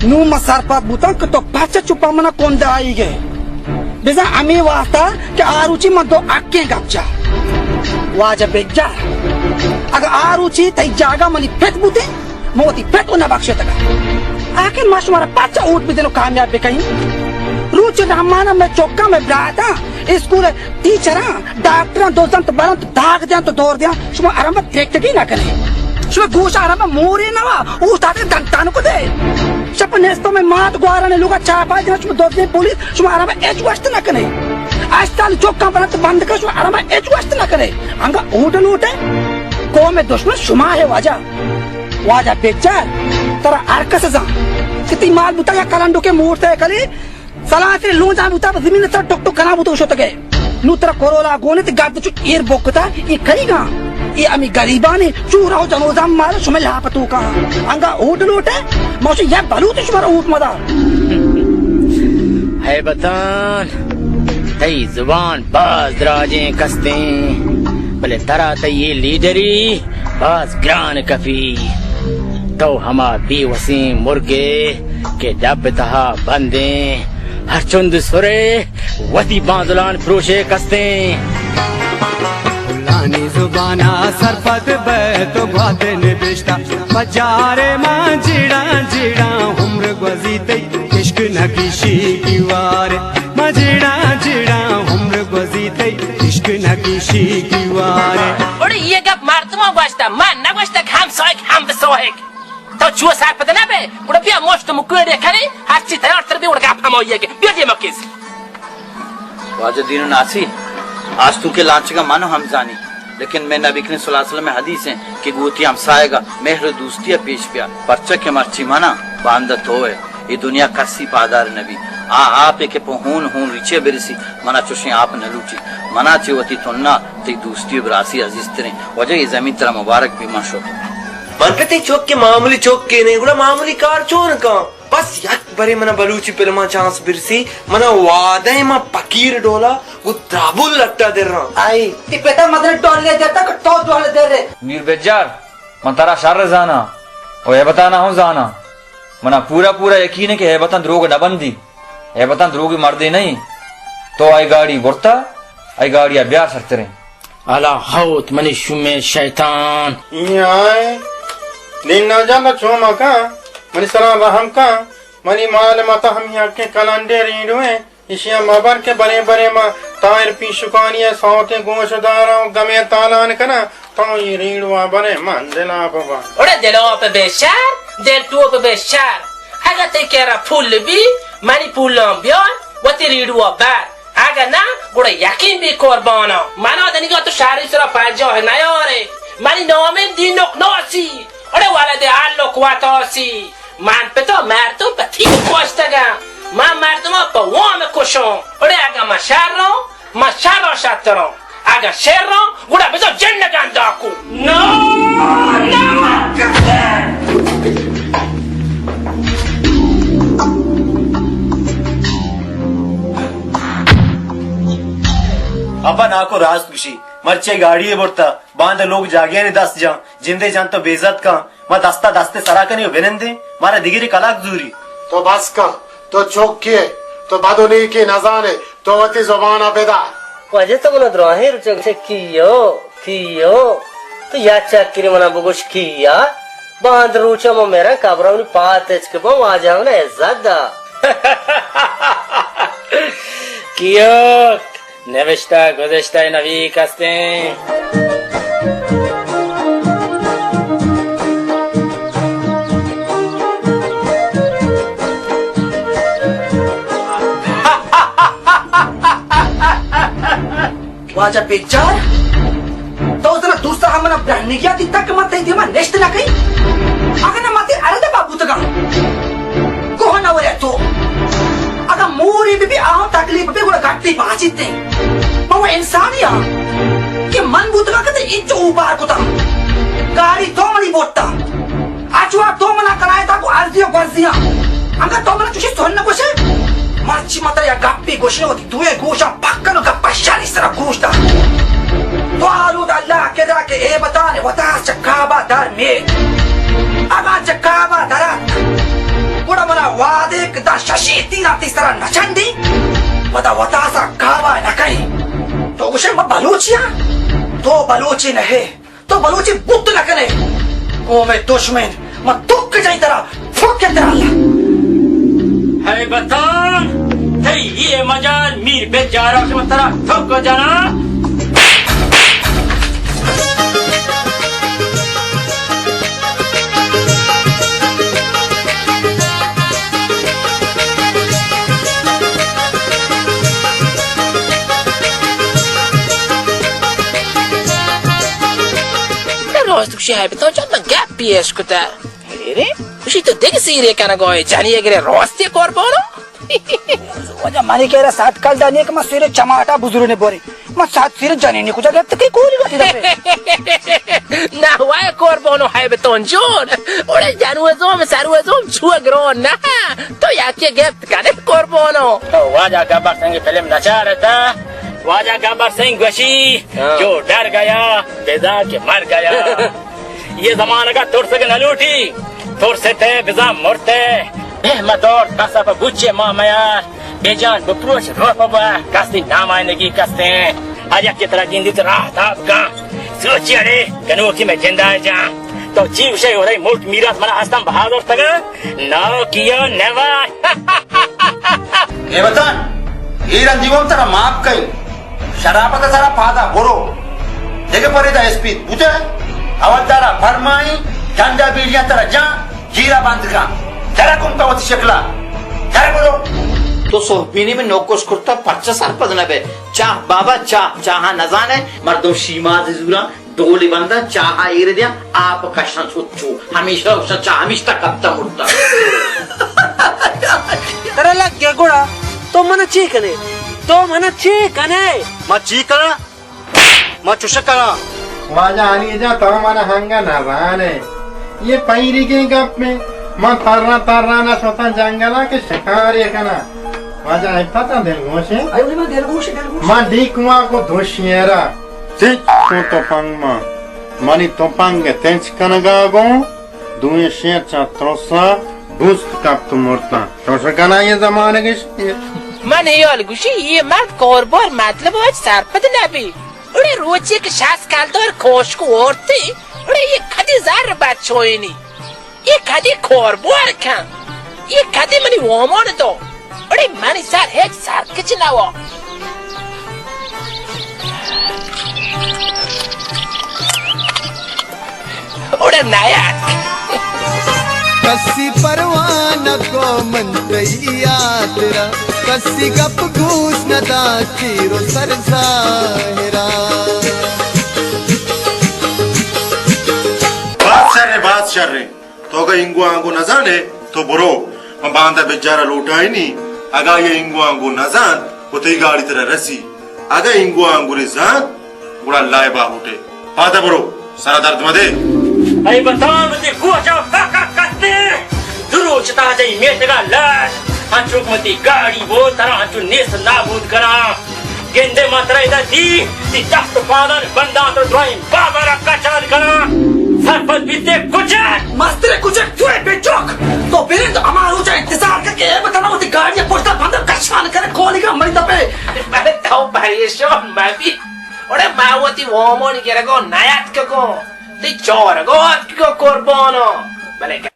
Nu masarpat butang ketok baca cupa mana konda aige. Bisa ami wasta ke aruci mando akke gapcha. Waja beja. Aga aruci tai jaga mani pet bute moti pet una bakshe taga. Akhir mashwara baca ut bideno कामयाब bekai. Ruci ramana me chokka me brata. School teacher doctor दोस्तन तो बरन दाग दिया तो दौड़ दिया शुमा आराम देख तक ना करे शुमा गोश आराम मोरे नवा उतारे दंतान को दे शप नेस्तो में मात ग्वारा ने लोगा चापा दिया शुमा दौड़ दे पुलिस शुमा आराम एज वस्त ना करे आज ताल चौका बरन तो बंद कर शुमा आराम एज वस्त ना करे अंगा होटल होटे को में दुश्मन शुमा है वाजा वाजा बेचार तेरा आरकस जा कितनी माल बुता या कलंडो के मूर्ते कली सलाते लूंजा बुता जमीन तर टक टक कना बुतो शोतगे नूतरा कोरोला गोने ते गाद चु एर बोकता ये करीगा ये अमी गरीबाने चूराओ जनोजा मार सुमे लापतू का अंगा होटल होटे मौसे या बलूत शुमार ऊट मदा है बतान तई जुबान बाज दराजे कस्ते भले तरा तई ये लीडरी बाज ग्रान कफी तो हमा बेवसी मुर्गे के डब तहा बंदे हर चुंद सुरे वती बांदुलान फ्रोशे कस्ते लानी जुबाना सरपत तो बात निबिश्ता बजारे मां जिड़ा जिड़ा उम्र गुज़ीते इश्क नकीशी की वार मजिड़ा जिड़ा उम्र गुज़ीते इश्क नकीशी की वार और ये गप मारतुमा वास्ता मान ना वास्ता हम सोएक हम बसोएक तो चुआ सार पता ना बे उड़ा पिया मोस्ट मुकुरे खरी हाची तैयार तर भी उड़ा गप हम होइए के बेटे मकिस वाजुद्दीन नासी आज तू के लांच का मानो हम जानी लेकिन मैं नबी करीम सल्लल्लाहु अलैहि वसल्लम में हदीस है कि गोती हम साएगा मेहर दोस्तिया पेश पिया परचा के मर्ची माना बांधत होए ये दुनिया कसी पादार नबी आप के पोहून हून रिचे बिरसी मना चुशे आप न लूटी मना चेवती तुन्ना ते दोस्ती ब्रासी अजीज तरे वजह ये जमीन तेरा मुबारक भी माशो बरकते चौक के मामूली चौक के नहीं गुड़ा मामूली कार चोर का बस यक बरे मना बलूची पिलमा चांस बिरसी मना वादे मा पकीर डोला वो त्राबुल लट्टा दे रहा आई ये पेटा मदर टोले देता को तो टोले दे रे मीर बेजार मन तारा शार जाना और ये बताना हो जाना मना पूरा पूरा यकीन है कि है बता द्रोग न बंदी है बता द्रोगी मर्दे नहीं तो आई गाड़ी बुरता आई गाड़ी ब्यार सकते रहे अला हौत मनी शुमे शैतान याय दिन न जाना चोमा का मनी सलाम रहम का मनी माल माता हम यहाँ के कलांडे रीडुए इशिया मबर के बड़े बड़े मा तायर पी शुकानिया सौते गोशदारों गमे तालान कना तो ये रीडुआ बने मान देना बाबा ओरे दिलो पे बेशार दिल टू पे बेशार हगा ते केरा फुल भी मनी फुलम बियान वती रीडुआ बार आगा ना गुड़े यकीन भी कुर्बाना मानो दनी को तो शारी सरा पाजो है ना यारे मनी नौमे दिनोक नौसी अरे वाला दे आलो क्वातोसी मान पे तो मार तो पथी कोस्टगा मां मार तो मा पवा में कोशो अरे आगा मशारो शातरो आगा शेरो गुड़ा बेजो जन्न गांडाकू नो अपा ना को राज खुशी मर्चे गाड़ी है बोलता बांध लोग जागे ने दस जा जिंदे जान तो बेइज्जत का मैं दस्ता दस्ते सरा का नहीं बेनंदे मारा दिगिरी कलाक जूरी तो बस का तो चौक किए तो बदली की नजाने तो वती जुबान बेदा वजह तो बोला द्रोहिर चौक से कियो तो या चक्री मना बगुश किया बांध रूचा मो मेरा कब्रा में पात के बो आ जाओ ना इज्जत दा कियो नविश्ता गुज़िश्ता नवी कस्ते वाजा बेचार तो उधर दूसरा हमने ब्रांड किया दिता कि मत ही मैं नेक्स्ट ना कहीं अगर ना मत अरे तो बाबू तक कोहना वो तो अगर मूरी भी आओ तकलीफ भी गुड़ा घाटी बाजिते वो इंसान या कि मन बुत का कहते इंच ऊपर को था गाड़ी तो मनी बोलता आचुआ तो मना कराया था को अर्जियो गर्जिया अगर तो मना तुझे सोचना कुछ मर्ची मत या गप्पी गोशे होती तू ये गोशा पक्का नो गप्पा शाली सरा गोश्ता तो आलू अल्लाह के दा के ए बताने वता चक्काबा दर में अगा चक्काबा दरा पुरा मना वादे कदा शशि तीना तीसरा नचंदी वता सा काबा न कहीं तो गोशे म बलूचिया तो बलूची नहीं तो बलूची बुत न करे ओ मैं दुश्मन म दुख जाई तरह फुक के तरह है बतान तेरी ये मजाल मीर बेचारा से मतरा ठोक जाना rosto que é então já não quer pesco tá ele o jeito de que se iria cara goi jani agre roste corbono वजह माने कह रहा सात काल दाने के मैं सिरे चमाटा बुजुर्ग ने बोले मैं सात सिरे जाने नहीं कुछ अगर तक कोई बात नहीं ना हुआ है corbono है beton जोन और जानू है जो मैं सारू है जो छुआ ग्रो ना तो या के गेट करे corbono तो वाजा गब्बर सिंह फिल्म नचा रहा था वाजा गब्बर सिंह गोशी जो डर गया बेजा के मर गया ये जमाने का तुर से न लूटी तुर से थे बेजा मरते मदौर कसा पर बुच्चे मामया बेजान बप्रोच रोपबा कस्ती नामायनगी कस्ते आज की तरह गिंदी तो रात आपका सोचिए रे कनो की मैं जिंदा जा तो जीव से हो रही मुल्क मीरास मना हस्तम बहादुर तक नाव कियो नेवर ये बता ये रंजीवम तेरा माफ कई शराबत सारा फादा बोरो देखे परे दा एसपी बुझे आवाज तारा फरमाई झंडा बीड़िया तेरा जा जीरा बंद का जरा कुम का वती शकला जरा बोलो तो सोहबीनी में नौकोश करता 50 साल पदना पे चाह बाबा चाह न जाने मर्दों शीमा जूरा डोली बंदा चाह एरे दिया आप कष्ण सोचो हमेशा उस चाह हमेशा कत्ता मुड़ता अरे लग गया गोड़ा तो मना चीकने मैं चीकना मैं चुशकना वाजा आनी जा तो हमारा हंगा न राने ये पैरी के गप में मैं तरना ना सोता जंगला के शिकार ये कना वाजा है पता दिल गोशे अरे मैं देर गोशे मैं डीकुआ को दोशियरा सिच तो पंग मा मनी तो पंग तेंच कनगागो दुए शेर चा त्रोसा बुस्त कप तो मोरता तो सकना ये जमाने के मन याल गुशी ये मत कोरबोर मतलब आज सरपत नबी उड़े रोचे के शास काल तो खोश को औरते उड़े ये खदी जार बात छोई नहीं ये कदी कोरबोर का ये कदी मनी वोमोन तो अरे मनी सार है सार किच ना वो उड़े नया कसी परवाना को मंतैया तेरा कसी गप घूस न दा चीरो सर जाहिरा बात शर रे तो अगर इंगु आंगु न जाने तो बुरो मैं बांधा बेचारा लूटा ही नहीं अगर ये इंगु आंगु न जान वो तेरी गाड़ी तेरा रसी अगर इंगु आंगु रे जान बुरा लाए बाहुटे पाता बुरो सारा दर्द मदे अरे बताओ मुझे गोचा काका कस्ते दुरो चता जाई मेटगा लाश अंचुक मती गाड़ी वो तरह अंचु नेस नाबूद करा गेंदे मात्रा इधर दी तख्त पादन बंदा तो ड्राइंग बाबा रखा चाल करा सरपंच बीते कुछ मस्tere कुछ तुए बेचोक तो फिर तो हमारा ऊंचा इंतजार करके बताना वो गाड़ी पोस्टर बंद कशान करे खोली का मरी तपे मैंने तो परेशान मैं भी उड़े मावती वोमोन के रगो नयात को ते चोर गो को कोरबोनो भले